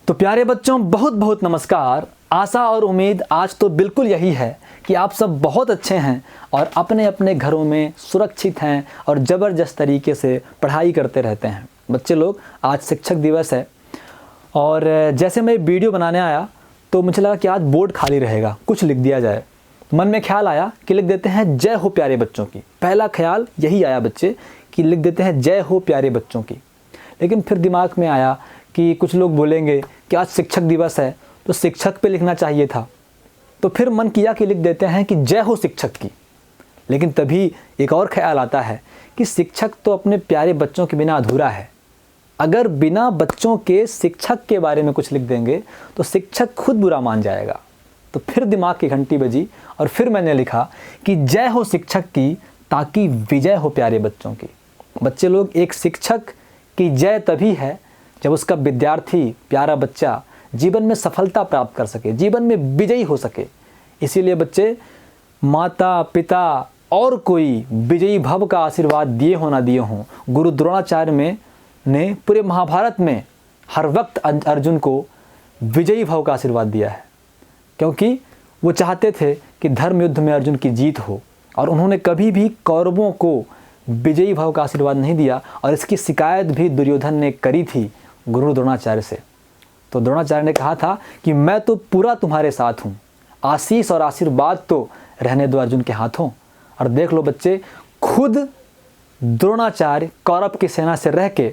तो प्यारे बच्चों, बहुत बहुत नमस्कार। आशा और उम्मीद आज तो बिल्कुल यही है कि आप सब बहुत अच्छे हैं और अपने अपने घरों में सुरक्षित हैं और ज़बरदस्त तरीके से पढ़ाई करते रहते हैं। बच्चे लोग, आज शिक्षक दिवस है और जैसे मैं वीडियो बनाने आया तो मुझे लगा कि आज बोर्ड खाली रहेगा, कुछ लिख दिया जाए। मन में ख्याल आया कि लिख देते हैं जय हो प्यारे बच्चों की। पहला ख्याल यही आया बच्चे कि लिख देते हैं जय हो प्यारे बच्चों की। लेकिन फिर दिमाग में आया कि कुछ लोग बोलेंगे कि आज शिक्षक दिवस है तो शिक्षक पे लिखना चाहिए था। तो फिर मन किया कि लिख देते हैं कि जय हो शिक्षक की। लेकिन तभी एक और ख्याल आता है कि शिक्षक तो अपने प्यारे बच्चों के बिना अधूरा है। अगर बिना बच्चों के शिक्षक के बारे में कुछ लिख देंगे तो शिक्षक खुद बुरा मान जाएगा। तो फिर दिमाग की घंटी बजी और फिर मैंने लिखा कि जय हो शिक्षक की ताकि विजय हो प्यारे बच्चों की। बच्चे लोग, एक शिक्षक की जय तभी है जब उसका विद्यार्थी, प्यारा बच्चा जीवन में सफलता प्राप्त कर सके, जीवन में विजयी हो सके। इसीलिए बच्चे, माता पिता और कोई विजयी भव का आशीर्वाद दिए हो ना दिए हों, गुरु द्रोणाचार्य ने पूरे महाभारत में हर वक्त अर्जुन को विजयी भव का आशीर्वाद दिया है, क्योंकि वो चाहते थे कि धर्म युद्ध में अर्जुन की जीत हो। और उन्होंने कभी भी कौरवों को विजयी भाव का आशीर्वाद नहीं दिया और इसकी शिकायत भी दुर्योधन ने करी थी गुरु द्रोणाचार्य से। तो द्रोणाचार्य ने कहा था कि मैं तो पूरा तुम्हारे साथ हूँ, आशीष और आशीर्वाद तो रहने दो अर्जुन के हाथों। और देख लो बच्चे, खुद द्रोणाचार्य कौरव की सेना से रह के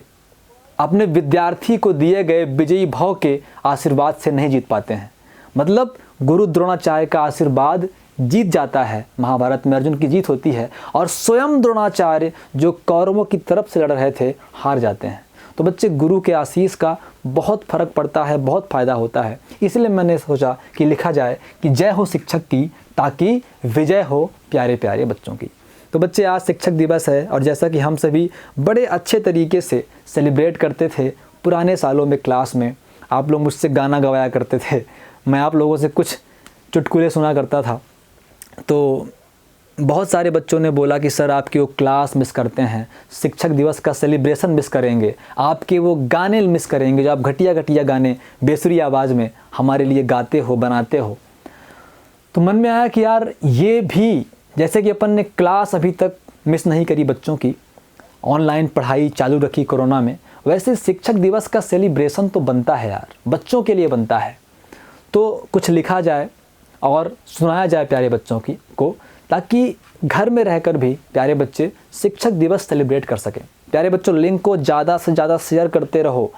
अपने विद्यार्थी को दिए गए विजयी भाव के आशीर्वाद से नहीं जीत पाते हैं। मतलब गुरु द्रोणाचार्य का आशीर्वाद जीत जाता है, महाभारत में अर्जुन की जीत होती है और स्वयं द्रोणाचार्य जो कौरवों की तरफ से लड़ रहे थे हार जाते हैं। तो बच्चे, गुरु के आशीष का बहुत फर्क पड़ता है, बहुत फ़ायदा होता है। इसलिए मैंने सोचा कि लिखा जाए कि जय हो शिक्षक की ताकि विजय हो प्यारे प्यारे बच्चों की। तो बच्चे, आज शिक्षक दिवस है और जैसा कि हम सभी बड़े अच्छे तरीके से सेलिब्रेट करते थे पुराने सालों में, क्लास में आप लोग मुझसे गाना गवाया करते थे, मैं आप लोगों से कुछ चुटकुले सुना करता था। तो बहुत सारे बच्चों ने बोला कि सर आपकी वो क्लास मिस करते हैं, शिक्षक दिवस का सेलिब्रेशन मिस करेंगे, आपके वो गाने मिस करेंगे जो आप घटिया घटिया गाने बेसुरी आवाज़ में हमारे लिए गाते हो, बनाते हो। तो मन में आया कि यार ये भी, जैसे कि अपन ने क्लास अभी तक मिस नहीं करी बच्चों की, ऑनलाइन पढ़ाई चालू रखी कोरोना में, वैसे शिक्षक दिवस का सेलिब्रेशन तो बनता है यार, बच्चों के लिए बनता है। तो कुछ लिखा जाए और सुनाया जाए प्यारे बच्चों को, ताकि घर में रहकर भी प्यारे बच्चे शिक्षक दिवस सेलिब्रेट कर सकें। प्यारे बच्चों, लिंक को ज़्यादा से ज़्यादा शेयर करते रहो,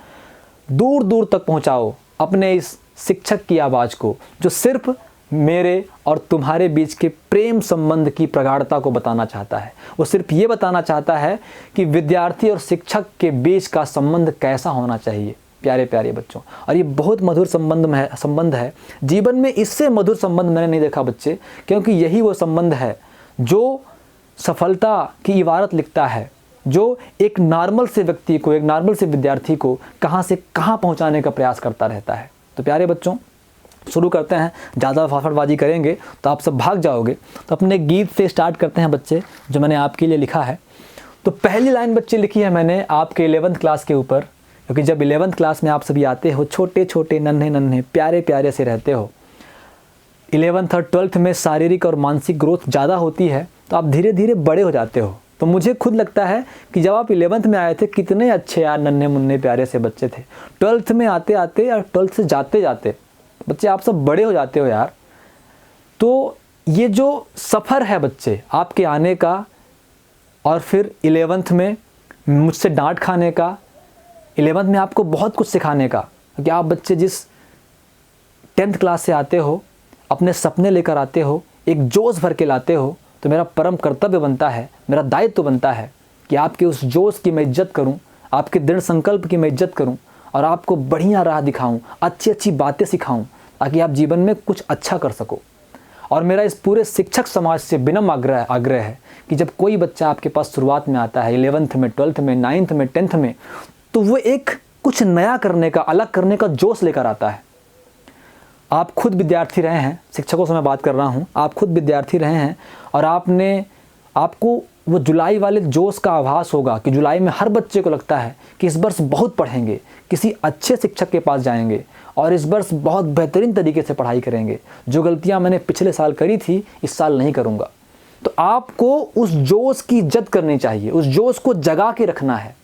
दूर दूर तक पहुंचाओ अपने इस शिक्षक की आवाज़ को, जो सिर्फ मेरे और तुम्हारे बीच के प्रेम संबंध की प्रगाढ़ता को बताना चाहता है। वो सिर्फ ये बताना चाहता है कि विद्यार्थी और शिक्षक के बीच का संबंध कैसा होना चाहिए प्यारे प्यारे बच्चों। और ये बहुत मधुर संबंध है। जीवन में इससे मधुर संबंध मैंने नहीं देखा बच्चे, क्योंकि यही वो संबंध है जो सफलता की इबारत लिखता है, जो एक नॉर्मल से व्यक्ति को, एक नॉर्मल से विद्यार्थी को कहाँ से कहाँ पहुँचाने का प्रयास करता रहता है। तो प्यारे बच्चों, शुरू करते हैं। ज़्यादा फाफड़बाजी करेंगे तो आप सब भाग जाओगे। तो अपने गीत से स्टार्ट करते हैं बच्चे, जो मैंने आपके लिए लिखा है। तो पहली लाइन बच्चे लिखी है मैंने आपके 11th क्लास के ऊपर, क्योंकि जब 11th क्लास में आप सभी आते हो, छोटे छोटे नन्हे नन्हे प्यारे प्यारे से रहते हो। 11th और 12th में शारीरिक और मानसिक ग्रोथ ज़्यादा होती है, तो आप धीरे धीरे बड़े हो जाते हो। तो मुझे खुद लगता है कि जब आप 11th में आए थे, कितने अच्छे यार नन्हे मुन्ने प्यारे से बच्चे थे। 12th में आते आते और 12th से जाते जाते बच्चे आप सब बड़े हो जाते हो यार। तो ये जो सफ़र है बच्चे आपके आने का, और फिर 11th में मुझसे डांट खाने का, 11th में आपको बहुत कुछ सिखाने का, क्योंकि आप बच्चे जिस 10th क्लास से आते हो, अपने सपने लेकर आते हो, एक जोश भर के लाते हो। तो मेरा परम कर्तव्य बनता है, मेरा दायित्व बनता है कि आपके उस जोश की मैं इज्जत करूं, आपके दृढ़ संकल्प की मैं इज्जत करूं और आपको बढ़िया राह दिखाऊं, अच्छी अच्छी बातें सिखाऊं, ताकि आप जीवन में कुछ अच्छा कर सको। और मेरा इस पूरे शिक्षक समाज से विनम्र आग्रह है कि जब कोई बच्चा आपके पास शुरुआत में आता है, 11th में, 12th में, 9th में, 10th में, तो वो एक कुछ नया करने का, अलग करने का जोश लेकर आता है। आप खुद विद्यार्थी रहे हैं, शिक्षकों से मैं बात कर रहा हूँ, आप खुद विद्यार्थी रहे हैं और आपको वो जुलाई वाले जोश का आभास होगा कि जुलाई में हर बच्चे को लगता है कि इस वर्ष बहुत पढ़ेंगे, किसी अच्छे शिक्षक के पास जाएंगे और इस वर्ष बहुत बेहतरीन तरीके से पढ़ाई करेंगे, जो गलतियां मैंने पिछले साल करी थी इस साल नहीं करूँगा। तो आपको उस जोश की इज्जत करनी चाहिए, उस जोश को जगा के रखना है।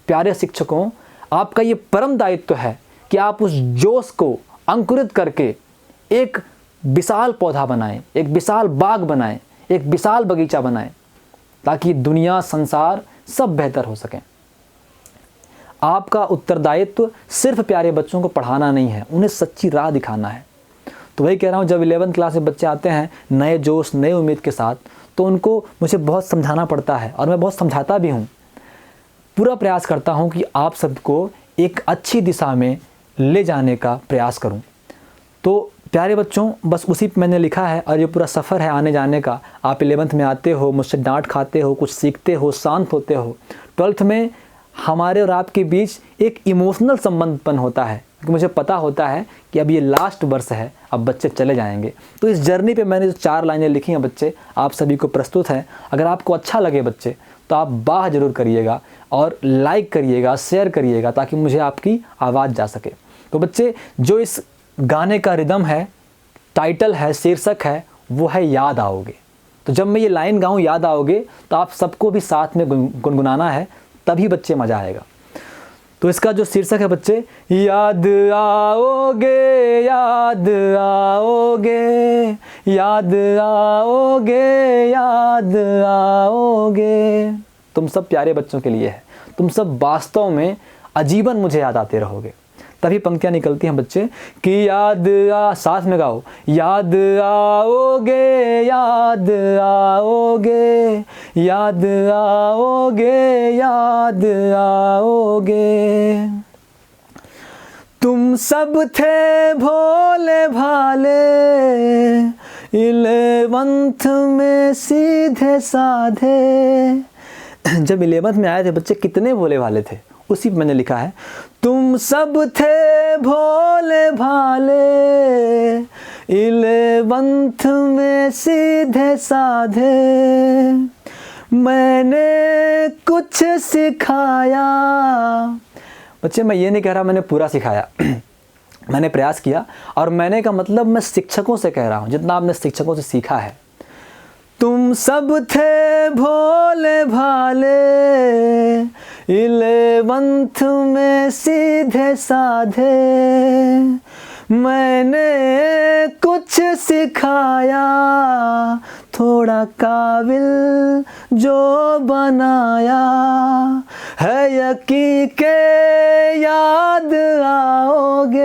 प्यारे शिक्षकों, आपका ये परम दायित्व है कि आप उस जोश को अंकुरित करके एक विशाल पौधा बनाएं, एक विशाल बाग बनाएं, एक विशाल बगीचा बनाएं, ताकि दुनिया, संसार सब बेहतर हो सकें। आपका उत्तरदायित्व सिर्फ प्यारे बच्चों को पढ़ाना नहीं है, उन्हें सच्ची राह दिखाना है। तो वही कह रहा हूँ, जब 11th क्लास में बच्चे आते हैं नए जोश, नए उम्मीद के साथ, तो उनको मुझे बहुत समझाना पड़ता है और मैं बहुत समझाता भी हूँ। पूरा प्रयास करता हूँ कि आप सबको एक अच्छी दिशा में ले जाने का प्रयास करूँ। तो प्यारे बच्चों, बस उसी पे मैंने लिखा है और ये पूरा सफ़र है आने जाने का। आप 11th में आते हो, मुझसे डांट खाते हो, कुछ सीखते हो, शांत होते हो। 12th में हमारे और आपके बीच एक इमोशनल संबंधपन होता है, क्योंकि मुझे पता होता है कि अब ये लास्ट वर्ष है, अब बच्चे चले जाएंगे। तो इस जर्नी पे मैंने जो 4 लाइनें लिखी हैं बच्चे, आप सभी को प्रस्तुत है। अगर आपको अच्छा लगे बच्चे, तो आप बाह ज़रूर करिएगा और लाइक करिएगा, शेयर करिएगा, ताकि मुझे आपकी आवाज़ जा सके। तो बच्चे, जो इस गाने का रिदम है, टाइटल है, शीर्षक है, वो है याद आओगे। तो जब मैं ये लाइन गाऊं याद आओगे, तो आप सबको भी साथ में गुनगुनाना है, तभी बच्चे मज़ा आएगा। तो इसका जो शीर्षक है बच्चे, याद आओगे, याद आओगे, याद आओगे, याद आओगे। तुम सब प्यारे बच्चों के लिए है। तुम सब वास्तव में आजीवन मुझे याद आते रहोगे। तभी पंक्तियाँ निकलती हैं बच्चे कि याद साथ में गाओ, याद आओगे, याद आओगे, याद आओगे, याद आओगे। तुम सब थे भोले भाले 11th में सीधे साधे। जब 11th में आए थे बच्चे, कितने भोले भाले थे, उसी पे मैंने लिखा है, तुम सब थे भोले भाले 11th में सीधे साधे। मैंने कुछ सिखाया। बच्चे, मैं ये नहीं कह रहा मैंने पूरा सिखाया मैंने प्रयास किया, और मैंने का मतलब मैं शिक्षकों से कह रहा हूँ, जितना आपने शिक्षकों से सीखा है। तुम सब थे भोले भाले 11th में सीधे साधे। मैंने कुछ सिखाया, थोड़ा काबिल जो बनाया। है यकीन के याद आओगे,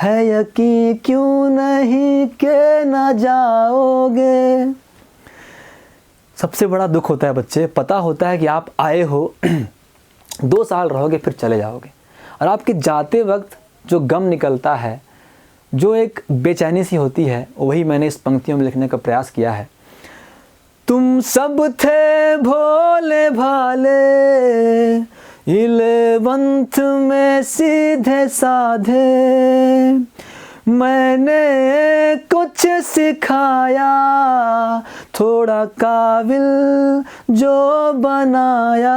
है यकीन क्यों नहीं के ना जाओगे। सबसे बड़ा दुख होता है बच्चे, पता होता है कि आप आए हो 2 साल रहोगे फिर चले जाओगे, और आपके जाते वक्त जो गम निकलता है, जो एक बेचैनी सी होती है, वही मैंने इस पंक्तियों में लिखने का प्रयास किया है। तुम सब थे भोले भाले 11th में सीधे साधे। मैंने कुछ सिखाया, थोड़ा काबिल जो बनाया।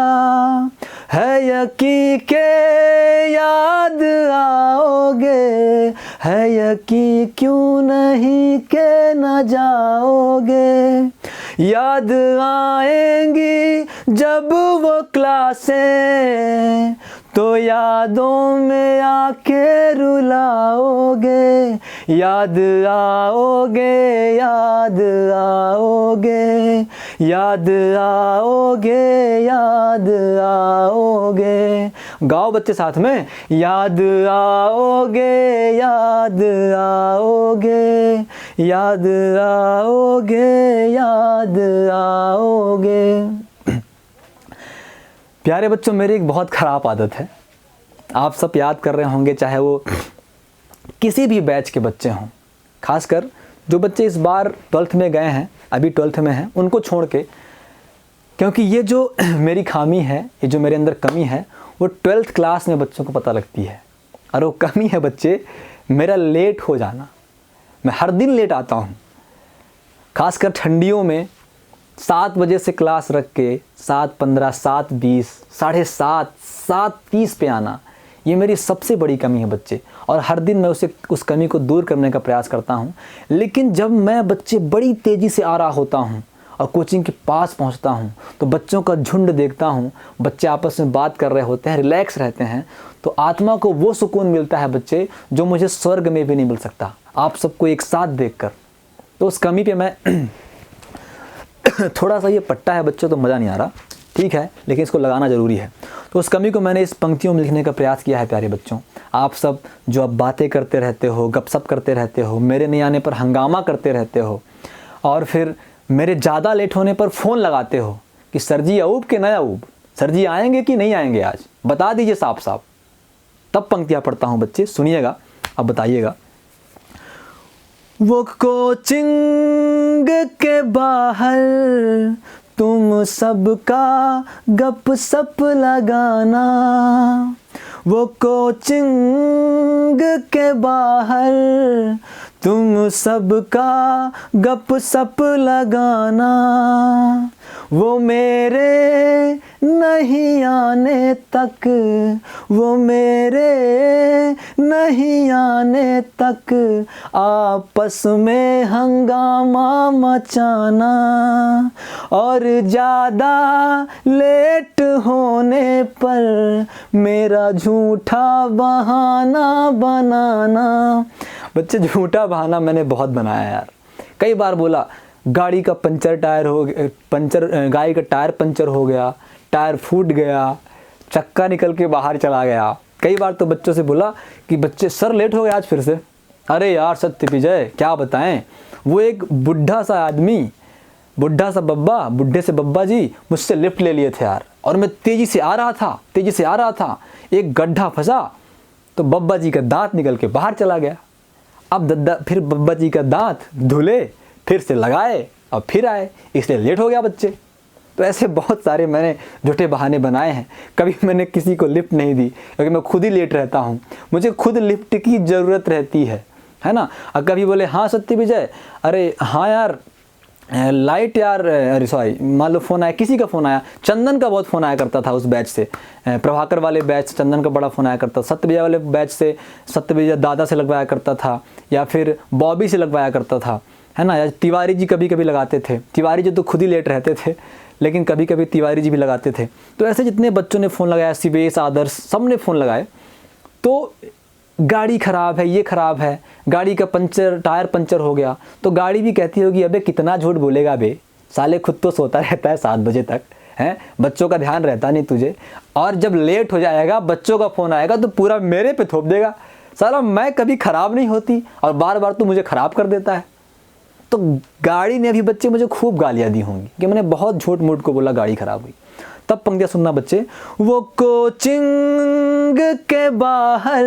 है यकीन के याद आओगे, है यकीन क्यों नहीं के ना जाओगे। याद आएंगी जब वो क्लासें, तो यादों में आके रुलाओगे। याद आओगे, याद आओगे, याद आओगे, याद आओगे। गाओ बच्चे साथ में, याद आओगे, याद आओगे, याद आओगे, याद आओगे। प्यारे बच्चों, मेरी एक बहुत ख़राब आदत है, आप सब याद कर रहे होंगे, चाहे वो किसी भी बैच के बच्चे हों, खासकर जो बच्चे इस बार 12th में गए हैं, अभी 12th में हैं, उनको छोड़ के, क्योंकि ये जो मेरी खामी है, ये जो मेरे अंदर कमी है, वो 12th क्लास में बच्चों को पता लगती है। और वो कमी है बच्चे, मेरा लेट हो जाना। मैं हर दिन लेट आता हूँ, खासकर ठंडियों में 7 बजे से क्लास रख के 7:15, 7:20, 7:30, 7:30 पे आना, ये मेरी सबसे बड़ी कमी है बच्चे। और हर दिन मैं उस कमी को दूर करने का प्रयास करता हूँ। लेकिन जब मैं बच्चे बड़ी तेज़ी से आ रहा होता हूँ और कोचिंग के पास पहुँचता हूँ तो बच्चों का झुंड देखता हूँ, बच्चे आपस में बात कर रहे होते हैं, रिलैक्स रहते हैं, तो आत्मा को वो सुकून मिलता है बच्चे जो मुझे स्वर्ग में भी नहीं मिल सकता, आप सबको एक साथ देखकर। तो उस कमी पे मैं थोड़ा सा ये पट्टा है बच्चों तो मज़ा नहीं आ रहा, ठीक है, लेकिन इसको लगाना ज़रूरी है। तो उस कमी को मैंने इस पंक्तियों में लिखने का प्रयास किया है। प्यारे बच्चों, आप सब जो अब बातें करते रहते हो, गपशप करते रहते हो, मेरे नहीं आने पर हंगामा करते रहते हो, और फिर मेरे ज़्यादा लेट होने पर फ़ोन लगाते हो कि सर जी आऊब कि नहीं आऊब, सर जी आएंगे कि नहीं आएंगे, आज बता दीजिए साफ साफ। तब पंक्तियाँ पढ़ता हूँ बच्चे, सुनिएगा, अब बताइएगा। वो कोचिंग के बाहर तुम सबका गप सप लगाना, वो कोचिंग के बाहर तुम सबका गप सप लगाना, वो मेरे नहीं आने तक, वो मेरे नहीं आने तक आपस में हंगामा मचाना, और ज़्यादा लेट होने पर मेरा झूठा बहाना बनाना। बच्चे, झूठा बहाना मैंने बहुत बनाया यार। कई बार बोला गाड़ी का गाड़ी का टायर पंचर हो गया, टायर फूट गया, चक्का निकल के बाहर चला गया। कई बार तो बच्चों से बोला कि बच्चे सर लेट हो गया आज फिर से। अरे यार सत्य विजय क्या बताएं, वो एक बुढ़ा सा आदमी, बुढ़ा सा बब्बा, बुढ़े से बब्बा जी मुझसे लिफ्ट ले लिए थे यार, और मैं तेज़ी से आ रहा था, एक गड्ढा फंसा तो बब्बा जी का दांत निकल के बाहर चला गया। अब फिर बब्बा जी का दांत धुले, फिर से लगाए और फिर आए, इसलिए लेट हो गया बच्चे। तो ऐसे बहुत सारे मैंने झूठे बहाने बनाए हैं। कभी मैंने किसी को लिफ्ट नहीं दी क्योंकि मैं खुद ही लेट रहता हूँ, मुझे खुद लिफ्ट की ज़रूरत रहती है ना। और कभी बोले हाँ सत्य विजय, अरे हाँ यार लाइट यार, अरे सॉरी, मान लो फ़ोन आया, किसी का फ़ोन आया, चंदन का बहुत फ़ोन आया करता था उस बैच से, प्रभाकर वाले बैच, चंदन का बड़ा फ़ोन आया करता, सत्य विजय वाले बैच से सत्य विजय दादा से लगवाया करता था, या फिर बॉबी से लगवाया करता था, है ना, या तिवारी जी कभी कभी लगाते थे। तिवारी जी तो खुद ही लेट रहते थे, लेकिन कभी कभी तिवारी जी भी लगाते थे। तो ऐसे जितने बच्चों ने फ़ोन लगाया, शिवेश, आदर्श, सब ने फ़ोन लगाए। तो गाड़ी ख़राब है, ये ख़राब है, गाड़ी का टायर पंचर हो गया, तो गाड़ी भी कहती होगी अबे कितना झूठ बोलेगा बे, साले खुद तो सोता रहता है 7 बजे तक, हैं, बच्चों का ध्यान रहता नहीं तुझे, और जब लेट हो जाएगा बच्चों का फ़ोन आएगा तो पूरा मेरे पे थोप देगा, साला मैं कभी ख़राब नहीं होती और बार बार तो मुझे ख़राब कर देता है। तो गाड़ी ने भी बच्चे मुझे खूब गालियाँ दी होंगी कि मैंने बहुत झूठ मूठ को बोला गाड़ी ख़राब हुई। तब पंक्तियाँ सुनना बच्चे, वो कोचिंग के बाहर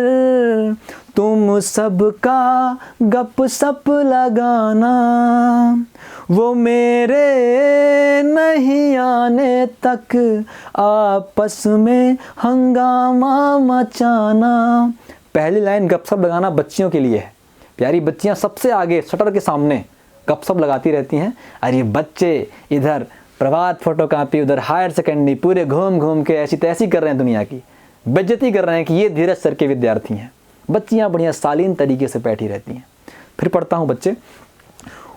तुम सबका गप सप लगाना, वो मेरे नहीं आने तक आपस में हंगामा मचाना। पहली लाइन गपशप लगाना बच्चियों के लिए है। प्यारी बच्चियां सबसे आगे शटर के सामने गपशप लगाती रहती हैं, अरे बच्चे इधर प्रभात फोटो कापी, उधर हायर सेकेंडरी, पूरे घूम घूम के ऐसी तैसी कर रहे हैं, दुनिया की बेइज्जती कर रहे हैं कि ये धीरज सर के विद्यार्थी हैं। बच्चियां बढ़िया शालीन तरीके से बैठी रहती हैं। फिर पढ़ता हूँ बच्चे,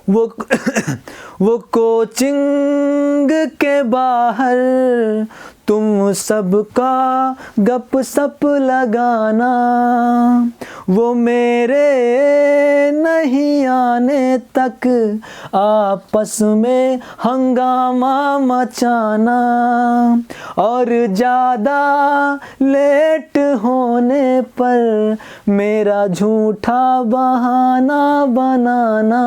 वो कोचिंग के बाहर तुम सबका गप सप लगाना, वो मेरे नहीं आने तक आपस में हंगामा मचाना, और ज़्यादा लेट होने पर मेरा झूठा बहाना बनाना,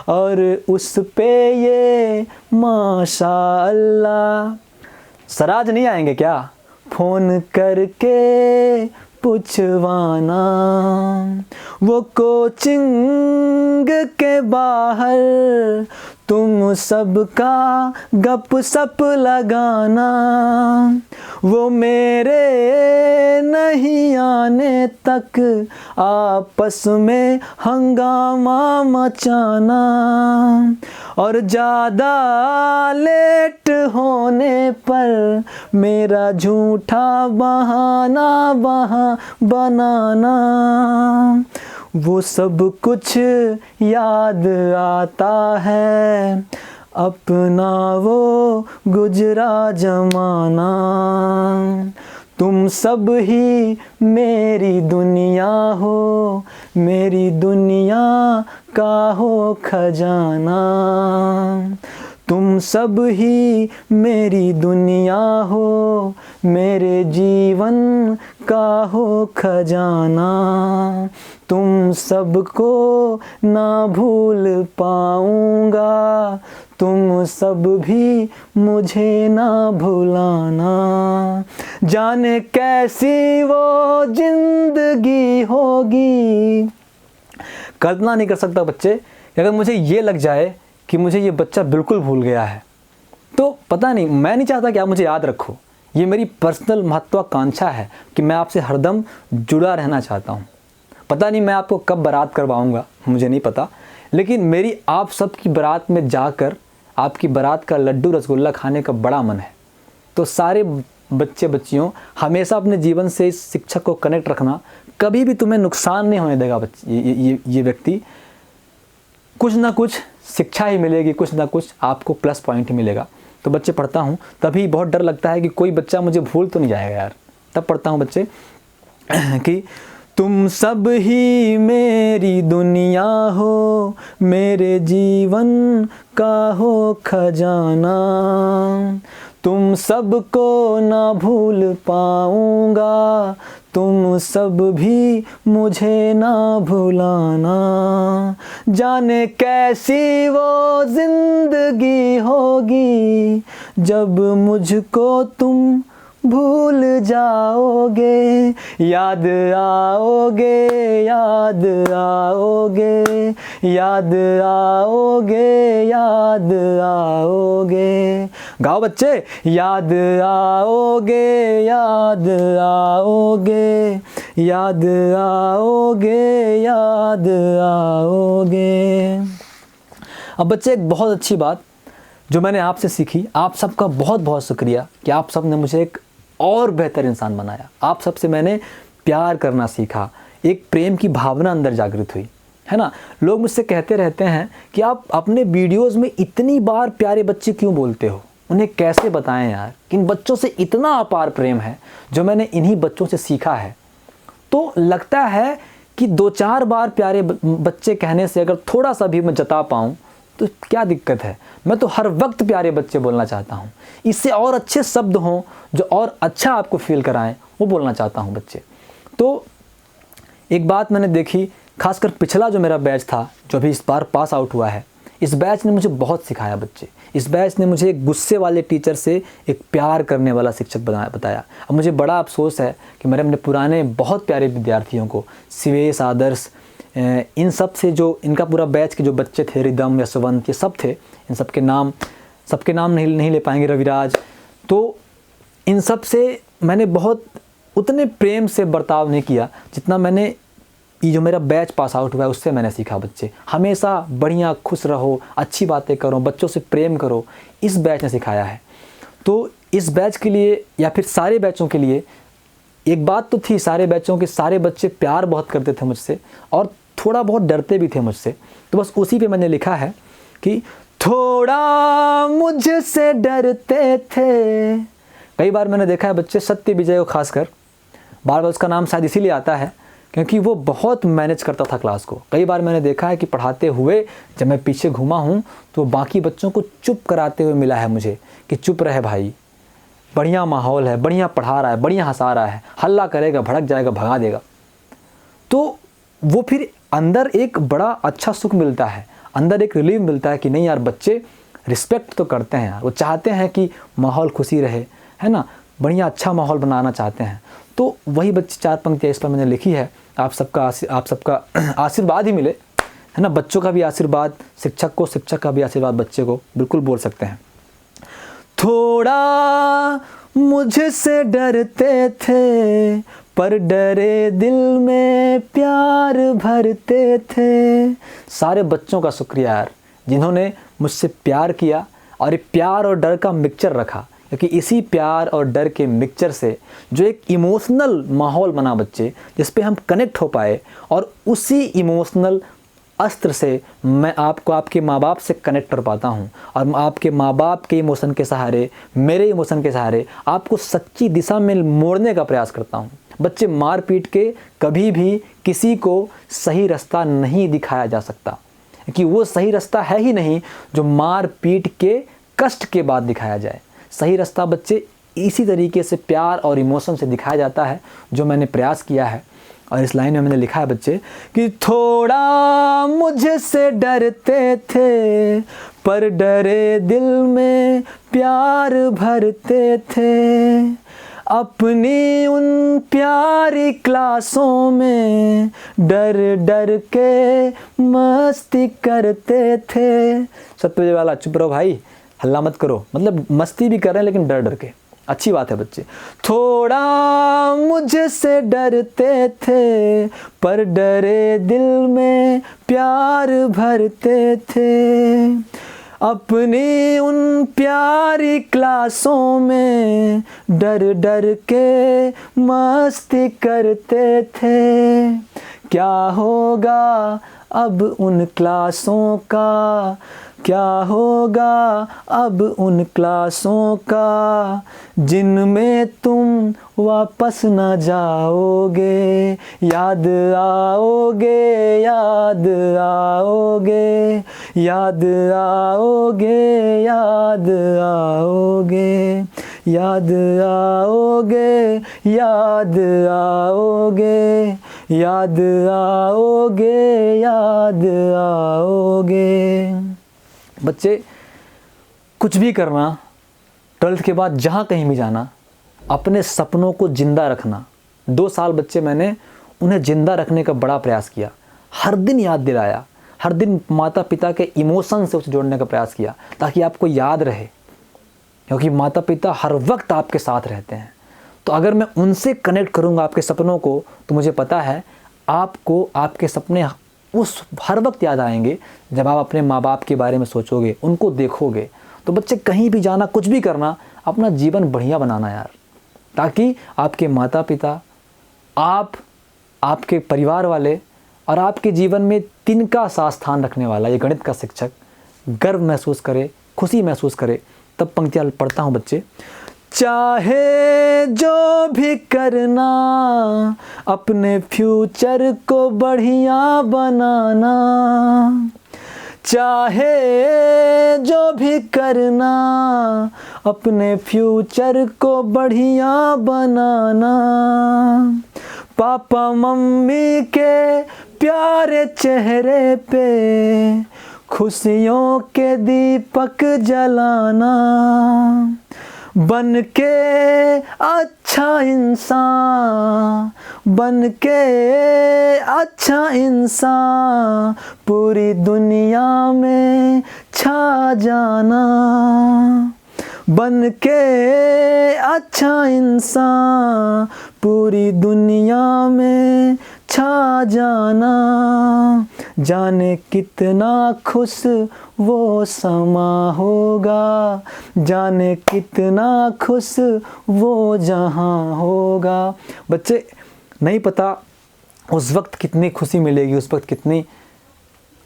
और उस पे ये माशाअल्लाह। सर आज नहीं आएंगे क्या, फ़ोन करके पूछवाना, वो कोचिंग के बाहर तुम सबका गप सप लगाना, वो मेरे नहीं आने तक आपस में हंगामा मचाना, और ज़्यादा लेट होने पर मेरा झूठा बहाना बनाना। वो सब कुछ याद आता है, अपना वो गुजरा जमाना। तुम सब ही मेरी दुनिया हो, मेरी दुनिया का हो खजाना। तुम सब ही मेरी दुनिया हो, मेरे जीवन का हो खजाना। तुम सबको ना भूल पाऊँगा, तुम सब भी मुझे ना भुलाना। जाने कैसी वो जिंदगी होगी। कल्पना नहीं कर सकता बच्चे, अगर मुझे ये लग जाए कि मुझे ये बच्चा बिल्कुल भूल गया है, तो पता नहीं, मैं नहीं चाहता कि आप मुझे याद रखो। ये मेरी पर्सनल महत्वाकांक्षा है कि मैं आपसे हरदम जुड़ा रहना चाहता हूँ। पता नहीं मैं आपको कब बारात करवाऊँगा, मुझे नहीं पता, लेकिन मेरी आप सब की बारात में जाकर आपकी बारात का लड्डू रसगुल्ला खाने का बड़ा मन है। तो सारे बच्चे बच्चियों, हमेशा अपने जीवन से इस शिक्षक को कनेक्ट रखना। कभी भी तुम्हें नुकसान नहीं होने देगा ये व्यक्ति। कुछ ना कुछ शिक्षा ही मिलेगी, कुछ ना कुछ आपको प्लस पॉइंट ही मिलेगा। तो बच्चे पढ़ता हूँ तभी बहुत डर लगता है कि कोई बच्चा मुझे भूल तो नहीं जाएगा यार। तब पढ़ता हूँ बच्चे कि तुम सब ही मेरी दुनिया हो, मेरे जीवन का हो खजाना। तुम सबको ना भूल पाऊँगा, तुम सब भी मुझे ना भुलाना। जाने कैसी वो जिंदगी होगी, जब मुझको तुम भूल जाओगे। याद आओगे, याद आओगे, याद आओगे, याद आओगे। गाओ बच्चे, याद आओगे, याद आओगे, याद आओगे, याद आओगे। अब बच्चे एक बहुत अच्छी बात जो मैंने आपसे सीखी, आप सबका बहुत बहुत शुक्रिया कि आप सब ने मुझे एक और बेहतर इंसान बनाया। आप सबसे मैंने प्यार करना सीखा, एक प्रेम की भावना अंदर जागृत हुई, है ना। लोग मुझसे कहते रहते हैं कि आप अपने वीडियोस में इतनी बार प्यारे बच्चे क्यों बोलते हो, उन्हें कैसे बताएं यार। किन बच्चों से इतना अपार प्रेम है जो मैंने इन्हीं बच्चों से सीखा है। तो लगता है कि 2-4 बार प्यारे बच्चे कहने से अगर थोड़ा सा भी मैं जता पाऊँ तो क्या दिक्कत है। मैं तो हर वक्त प्यारे बच्चे बोलना चाहता हूँ। इससे और अच्छे शब्द हों जो और अच्छा आपको फील कराएं, वो बोलना चाहता हूँ बच्चे। तो एक बात मैंने देखी, खासकर पिछला जो मेरा बैच था जो अभी इस बार पास आउट हुआ है, इस बैच ने मुझे बहुत सिखाया बच्चे। इस बैच ने मुझे एक गुस्से वाले टीचर से एक प्यार करने वाला शिक्षक बताया। अब मुझे बड़ा अफसोस है कि मैंने अपने पुराने बहुत प्यारे विद्यार्थियों को, शिवेश, आदर्श, इन सब से जो इनका पूरा बैच के जो बच्चे थे, रिदम, यशवंत, ये सब थे, इन सबके नाम नहीं ले पाएंगे, रविराज, तो इन सब से मैंने बहुत उतने प्रेम से बर्ताव नहीं किया जितना मैंने ये जो मेरा बैच पास आउट हुआ है उससे मैंने सीखा। बच्चे हमेशा बढ़िया, खुश रहो, अच्छी बातें करो, बच्चों से प्रेम करो, इस बैच ने सिखाया है। तो इस बैच के लिए या फिर सारे बैचों के लिए एक बात तो थी, सारे बैचों के सारे बच्चे प्यार बहुत करते थे मुझसे और थोड़ा बहुत डरते भी थे मुझसे। तो बस उसी पे मैंने लिखा है कि थोड़ा मुझसे डरते थे। कई बार मैंने देखा है बच्चे, सत्य विजय को खासकर, बार बार उसका नाम शायद इसीलिए आता है क्योंकि वो बहुत मैनेज करता था क्लास को। कई बार मैंने देखा है कि पढ़ाते हुए जब मैं पीछे घूमा हूँ तो बाकी बच्चों को चुप कराते हुए मिला है मुझे कि चुप रहे भाई, बढ़िया माहौल है, बढ़िया पढ़ा रहा है, बढ़िया हंसा रहा है, हल्ला करेगा, भड़क जाएगा, भगा देगा। तो वो फिर अंदर एक बड़ा अच्छा सुख मिलता है, अंदर एक रिलीफ मिलता है कि नहीं यार, बच्चे रिस्पेक्ट तो करते हैं यार, वो चाहते हैं कि माहौल खुशी रहे, है ना, बढ़िया अच्छा माहौल बनाना चाहते हैं। तो वही बच्चे 4 पंक्तियाँ इस पर मैंने लिखी है। आप सबका आशीर्वाद ही मिले, है ना। बच्चों का भी आशीर्वाद शिक्षक को, शिक्षक का भी आशीर्वाद बच्चे को बिल्कुल बोल सकते हैं। थोड़ा मुझसे डरते थे पर डरे दिल में प्यार भरते थे। सारे बच्चों का शुक्रिया यार, जिन्होंने मुझसे प्यार किया और ये प्यार और डर का मिक्सचर रखा, क्योंकि इसी प्यार और डर के मिक्सचर से जो एक इमोशनल माहौल बना बच्चे, जिस पे हम कनेक्ट हो पाए, और उसी इमोशनल अस्त्र से मैं आपको आपके माँ बाप से कनेक्ट कर पाता हूँ, और आपके माँ बाप के इमोशन के सहारे, मेरे इमोशन के सहारे आपको सच्ची दिशा में मोड़ने का प्रयास करता हूँ। बच्चे, मार पीट के कभी भी किसी को सही रास्ता नहीं दिखाया जा सकता, कि वो सही रास्ता है ही नहीं जो मार पीट के कष्ट के बाद दिखाया जाए। सही रास्ता बच्चे इसी तरीके से प्यार और इमोशन से दिखाया जाता है, जो मैंने प्रयास किया है। और इस लाइन में मैंने लिखा है बच्चे कि थोड़ा मुझसे डरते थे पर डरे दिल में प्यार भरते थे। अपनी उन प्यारी क्लासों में डर डर के मस्ती करते थे। सत्य वाला चुप रहो भाई, हल्ला मत करो, मतलब मस्ती भी कर रहे हैं लेकिन डर डर के। अच्छी बात है बच्चे। थोड़ा मुझसे डरते थे पर डरे दिल में प्यार भरते थे। अपनी उन प्यारी क्लासों में डर डर के मस्ती करते थे। क्या होगा अब उन क्लासों का, क्या होगा अब उन क्लासों का, जिनमें तुम वापस न जाओगे। याद आओगे, याद आओगे, याद आओगे, याद आओगे, याद आओगे, याद आओगे, याद आओगे, याद आओगे। बच्चे, कुछ भी करना, 12th के बाद जहाँ कहीं भी जाना, अपने सपनों को ज़िंदा रखना। 2 साल बच्चे मैंने उन्हें ज़िंदा रखने का बड़ा प्रयास किया, हर दिन याद दिलाया, हर दिन माता पिता के इमोशन से उसे जोड़ने का प्रयास किया, ताकि आपको याद रहे, क्योंकि माता पिता हर वक्त आपके साथ रहते हैं। तो अगर मैं उनसे कनेक्ट करूँगा आपके सपनों को, तो मुझे पता है आपको आपके सपने उस हर वक्त याद आएंगे जब आप अपने माँ बाप के बारे में सोचोगे, उनको देखोगे। तो बच्चे, कहीं भी जाना, कुछ भी करना, अपना जीवन बढ़िया बनाना यार, ताकि आपके माता पिता, आप, आपके परिवार वाले और आपके जीवन में तिनका सा स्थान रखने वाला ये गणित का शिक्षक गर्व महसूस करे, खुशी महसूस करे। तब पंक्तियाँ पढ़ता हूँ बच्चे। चाहे जो भी करना, अपने फ्यूचर को बढ़िया बनाना। चाहे जो भी करना, अपने फ्यूचर को बढ़िया बनाना। पापा मम्मी के प्यारे चेहरे पे खुशियों के दीपक जलाना। बन के अच्छा इंसान, बन के अच्छा इंसान, पूरी दुनिया में छा जाना। बन के अच्छा इंसान, पूरी दुनिया में छा जाना। जाने कितना खुश वो समा होगा, जाने कितना खुश वो जहां होगा। बच्चे, नहीं पता उस वक्त कितनी खुशी मिलेगी, उस वक्त कितनी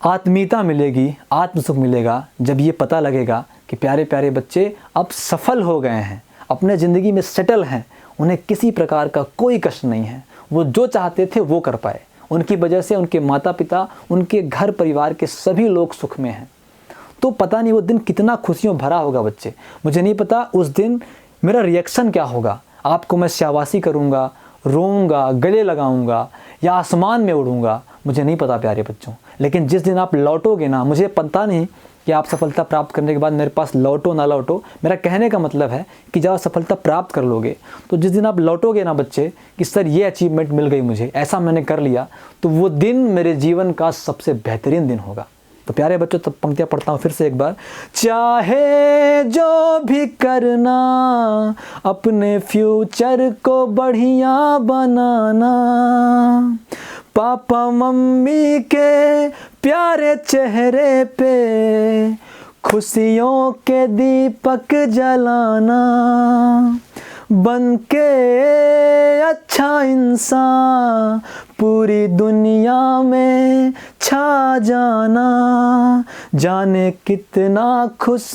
आत्मीयता मिलेगी, आत्मसुख मिलेगा, जब ये पता लगेगा कि प्यारे प्यारे बच्चे अब सफल हो गए हैं, अपने ज़िंदगी में सेटल हैं, उन्हें किसी प्रकार का कोई कष्ट नहीं है, वो जो चाहते थे वो कर पाए। उनकी वजह से उनके माता पिता, उनके घर परिवार के सभी लोग सुख में हैं। तो पता नहीं वो दिन कितना खुशियों भरा होगा बच्चे। मुझे नहीं पता उस दिन मेरा रिएक्शन क्या होगा। आपको मैं शाबाशी करूँगा, रोऊंगा, गले लगाऊंगा या आसमान में उड़ूंगा, मुझे नहीं पता प्यारे बच्चों। लेकिन जिस दिन आप लौटोगे ना, मुझे पता नहीं कि आप सफलता प्राप्त करने के बाद मेरे पास लौटो ना लौटो। मेरा कहने का मतलब है कि जब आप सफलता प्राप्त कर लोगे तो जिस दिन आप लौटोगे ना बच्चे कि सर ये अचीवमेंट मिल गई मुझे, ऐसा मैंने कर लिया, तो वो दिन मेरे जीवन का सबसे बेहतरीन दिन होगा। तो प्यारे बच्चों, तब पंक्तियाँ पढ़ता हूँ फिर से एक बार। चाहे जो भी करना, अपने फ्यूचर को बढ़िया बनाना, पापा मम्मी के प्यारे चेहरे पे खुशियों के दीपक जलाना, बन के अच्छा इंसान पूरी दुनिया में छा जाना, जाने कितना खुश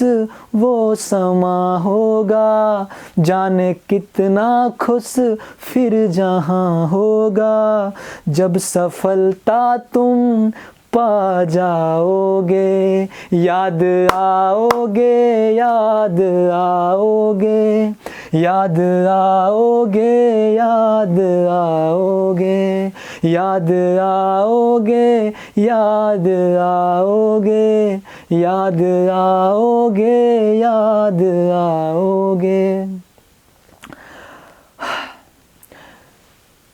वो समा होगा, जाने कितना खुश फिर जहां होगा, जब सफलता तुम पा जाओगे, याद आओगे, याद आओगे, याद आओगे, याद आओगे, याद आओगे, याद आओगे, याद आओगे, याद आओगे।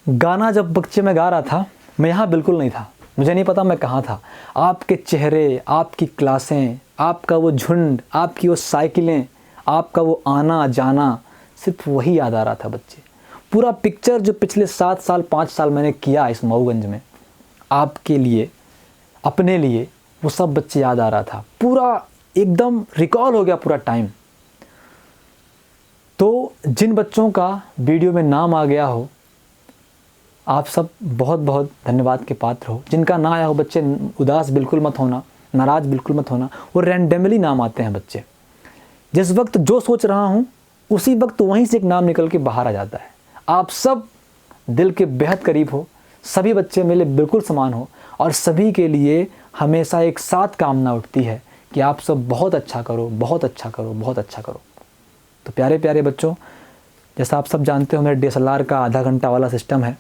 गाना जब बच्चे में गा रहा था, मैं यहाँ बिल्कुल नहीं था, मुझे नहीं पता मैं कहाँ था। आपके चेहरे, आपकी क्लासें, आपका वो झुंड, आपकी वो साइकिलें, आपका वो आना जाना, सिर्फ वही याद आ रहा था बच्चे। पूरा पिक्चर जो पिछले 7 साल 5 साल मैंने किया इस मऊगंज में आपके लिए, अपने लिए, वो सब बच्चे याद आ रहा था। पूरा एकदम रिकॉल हो गया पूरा टाइम। तो जिन बच्चों का वीडियो में नाम आ गया हो, आप सब बहुत बहुत धन्यवाद के पात्र हो। जिनका ना आया हो बच्चे, उदास बिल्कुल मत होना, नाराज़ बिल्कुल मत होना। वो रैंडमली नाम आते हैं बच्चे। जिस वक्त जो सोच रहा हूँ उसी वक्त वहीं से एक नाम निकल के बाहर आ जाता है। आप सब दिल के बेहद करीब हो, सभी बच्चे मेरे लिए बिल्कुल समान हो, और सभी के लिए हमेशा एक साथ कामना उठती है कि आप सब बहुत अच्छा करो, बहुत अच्छा करो, बहुत अच्छा करो। तो प्यारे प्यारे बच्चों, जैसा आप सब जानते हो, मेरे DSLR का आधा घंटा वाला सिस्टम है,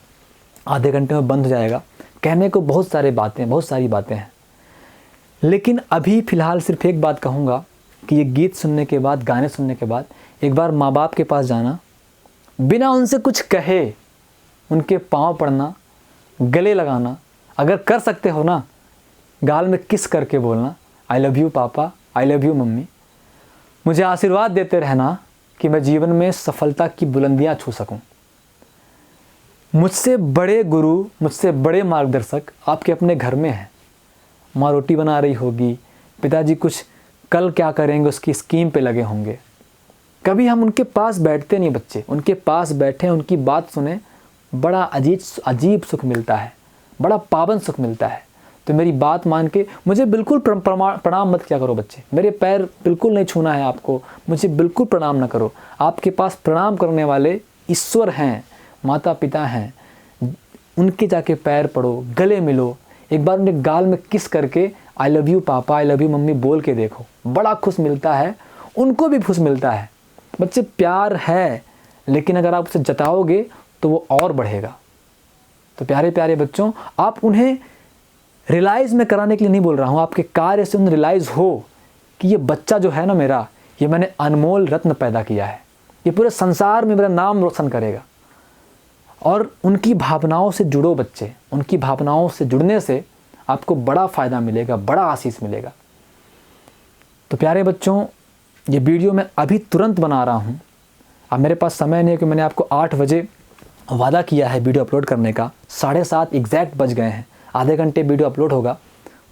आधे घंटे में बंद हो जाएगा। कहने को बहुत सारी बातें हैं, लेकिन अभी फ़िलहाल सिर्फ एक बात कहूँगा कि ये गीत सुनने के बाद, गाने सुनने के बाद एक बार माँ बाप के पास जाना, बिना उनसे कुछ कहे उनके पाँव पड़ना, गले लगाना, अगर कर सकते हो ना गाल में किस करके बोलना, आई लव यू पापा, आई लव यू मम्मी। मुझे आशीर्वाद देते रहना कि मैं जीवन में सफलता की बुलंदियाँ छू सकूँ। मुझसे बड़े गुरु, मुझसे बड़े मार्गदर्शक आपके अपने घर में हैं। माँ रोटी बना रही होगी, पिताजी कुछ कल क्या करेंगे उसकी स्कीम पे लगे होंगे। कभी हम उनके पास बैठते नहीं बच्चे, उनके पास बैठे, उनकी बात सुने, बड़ा अजीब सुख मिलता है, बड़ा पावन सुख मिलता है। तो मेरी बात मान के मुझे बिल्कुल प्रणाम मत किया करो बच्चे। मेरे पैर बिल्कुल नहीं छूना है आपको, मुझे बिल्कुल प्रणाम ना करो। आपके पास प्रणाम करने वाले ईश्वर हैं, माता पिता हैं, उनके जाके पैर पड़ो, गले मिलो, एक बार उनके गाल में किस करके आई लव यू पापा, आई लव यू मम्मी बोल के देखो, बड़ा खुश मिलता है, उनको भी खुश मिलता है। बच्चे प्यार है, लेकिन अगर आप उसे जताओगे तो वो और बढ़ेगा। तो प्यारे प्यारे बच्चों, आप उन्हें रियलाइज़ में कराने के लिए नहीं बोल रहा हूँ, आपके कार्य से उन्हें रियलाइज़ हो कि ये बच्चा जो है ना मेरा, ये मैंने अनमोल रत्न पैदा किया है, ये पूरे संसार में मेरा नाम रोशन करेगा। और उनकी भावनाओं से जुड़ो बच्चे, उनकी भावनाओं से जुड़ने से आपको बड़ा फ़ायदा मिलेगा, बड़ा आशीष मिलेगा। तो प्यारे बच्चों, ये वीडियो मैं अभी तुरंत बना रहा हूँ। अब मेरे पास समय नहीं है कि मैंने आपको 8 बजे वादा किया है वीडियो अपलोड करने का, 7:30 एग्जैक्ट बज गए हैं, आधे घंटे वीडियो अपलोड होगा।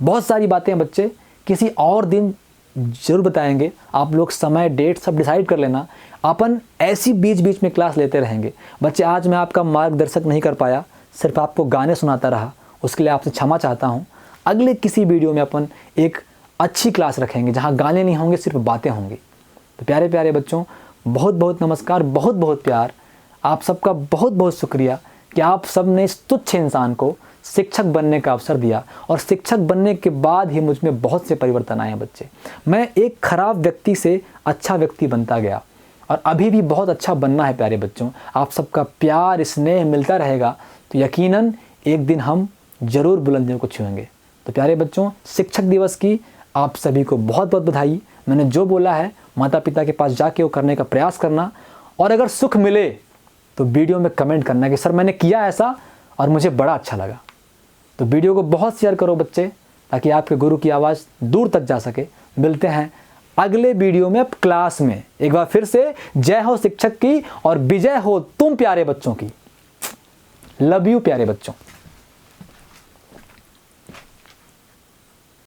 बहुत सारी बातें हैं बच्चे, किसी और दिन ज़रूर बताएंगे। आप लोग समय, डेट सब डिसाइड कर लेना, अपन ऐसी बीच बीच में क्लास लेते रहेंगे। बच्चे, आज मैं आपका मार्गदर्शक नहीं कर पाया, सिर्फ आपको गाने सुनाता रहा, उसके लिए आपसे क्षमा चाहता हूँ। अगले किसी वीडियो में अपन एक अच्छी क्लास रखेंगे जहाँ गाने नहीं होंगे, सिर्फ बातें होंगी। तो प्यारे प्यारे बच्चों, बहुत बहुत नमस्कार, बहुत बहुत प्यार। आप सबका बहुत बहुत शुक्रिया कि आप सब ने इस तुच्छ इंसान को शिक्षक बनने का अवसर दिया, और शिक्षक बनने के बाद ही मुझ में बहुत से परिवर्तन आए हैं बच्चे। मैं एक खराब व्यक्ति से अच्छा व्यक्ति बनता गया, और अभी भी बहुत अच्छा बनना है प्यारे बच्चों। आप सबका प्यार, स्नेह मिलता रहेगा तो यकीनन एक दिन हम ज़रूर बुलंदियों को छुएंगे। तो प्यारे बच्चों, शिक्षक दिवस की आप सभी को बहुत बहुत बधाई। मैंने जो बोला है माता पिता के पास जाके वो करने का प्रयास करना, और अगर सुख मिले तो वीडियो में कमेंट करना कि सर मैंने किया ऐसा और मुझे बड़ा अच्छा लगा। तो वीडियो को बहुत शेयर करो बच्चे, ताकि आपके गुरु की आवाज़ दूर तक जा सके। मिलते हैं अगले वीडियो में क्लास में। एक बार फिर से जय हो शिक्षक की और विजय हो तुम प्यारे बच्चों की। लव यू प्यारे बच्चों।